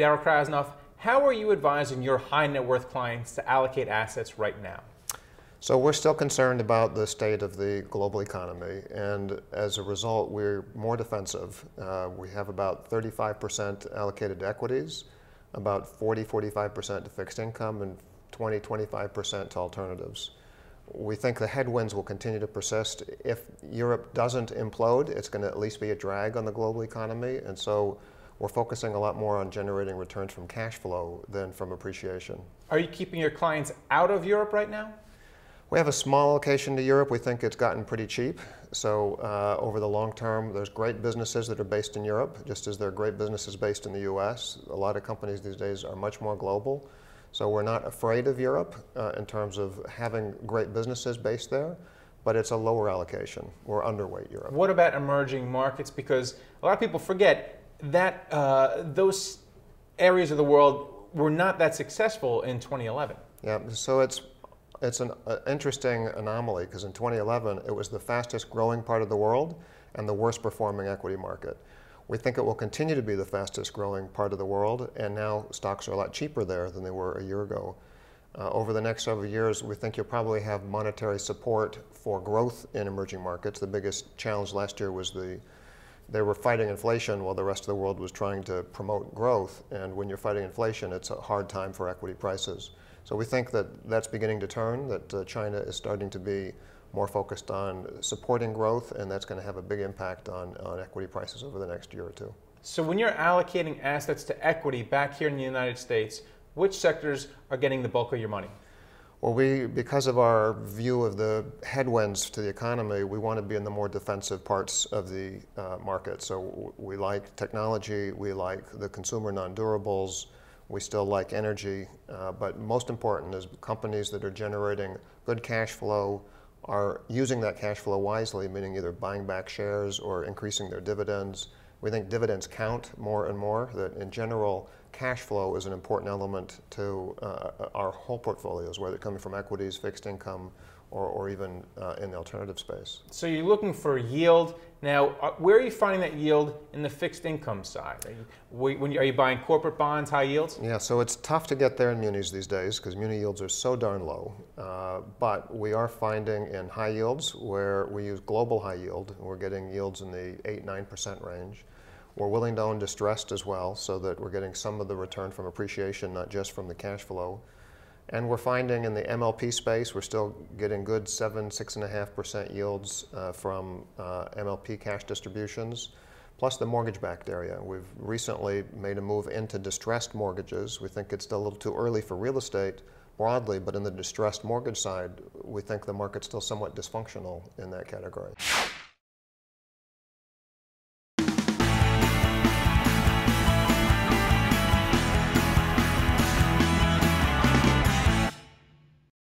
Darryl Krasnoff, how are you advising your high net worth clients to allocate assets right now? So we're still concerned about the state of the global economy, and as a result, we're more defensive. We have about 35% allocated to equities, about 40–45% to fixed income, and 20–25% to alternatives. We think the headwinds will continue to persist. If Europe doesn't implode, it's going to at least be a drag on the global economy, and so we're focusing a lot more on generating returns from cash flow than from appreciation. Are you keeping your clients out of Europe right now? We have a small allocation to Europe. We think it's gotten pretty cheap. So over the long term, there's great businesses that are based in Europe, just as there are great businesses based in the US. A lot of companies these days are much more global. So we're not afraid of Europe in terms of having great businesses based there, but it's a lower allocation. We're underweight Europe. What about emerging markets? Because a lot of people forget that those areas of the world were not that successful in 2011. Yeah, so it's an interesting anomaly, because in 2011 it was the fastest growing part of the world and the worst performing equity market. We think it will continue to be the fastest growing part of the world, and now stocks are a lot cheaper there than they were a year ago. Over the next several years, we think you'll probably have monetary support for growth in emerging markets. The biggest challenge last year was they were fighting inflation while the rest of the world was trying to promote growth, and when you're fighting inflation, it's a hard time for equity prices. So we think that that's beginning to turn, that China is starting to be more focused on supporting growth, and that's going to have a big impact on equity prices over the next year or two. So when you're allocating assets to equity back here in the United States, which sectors are getting the bulk of your money? Well, because of our view of the headwinds to the economy, we want to be in the more defensive parts of the market. So we like technology, we like the consumer non-durables, we still like energy, but most important is companies that are generating good cash flow, are using that cash flow wisely, meaning either buying back shares or increasing their dividends. We think dividends count more and more, that in general, cash flow is an important element to our whole portfolios, whether coming from equities, fixed income, or even in the alternative space. So you're looking for yield. Now, where are you finding that yield in the fixed income side? Are you buying corporate bonds, high yields? Yeah, so it's tough to get there in munis these days because muni yields are so darn low. But we are finding in high yields where we use global high yield, and we're getting yields in the 8–9% range. We're willing to own distressed as well, so that we're getting some of the return from appreciation, not just from the cash flow. And we're finding in the MLP space, we're still getting good 6–6.5% yields from MLP cash distributions, plus the mortgage-backed area. We've recently made a move into distressed mortgages. We think it's still a little too early for real estate broadly, but in the distressed mortgage side, we think the market's still somewhat dysfunctional in that category.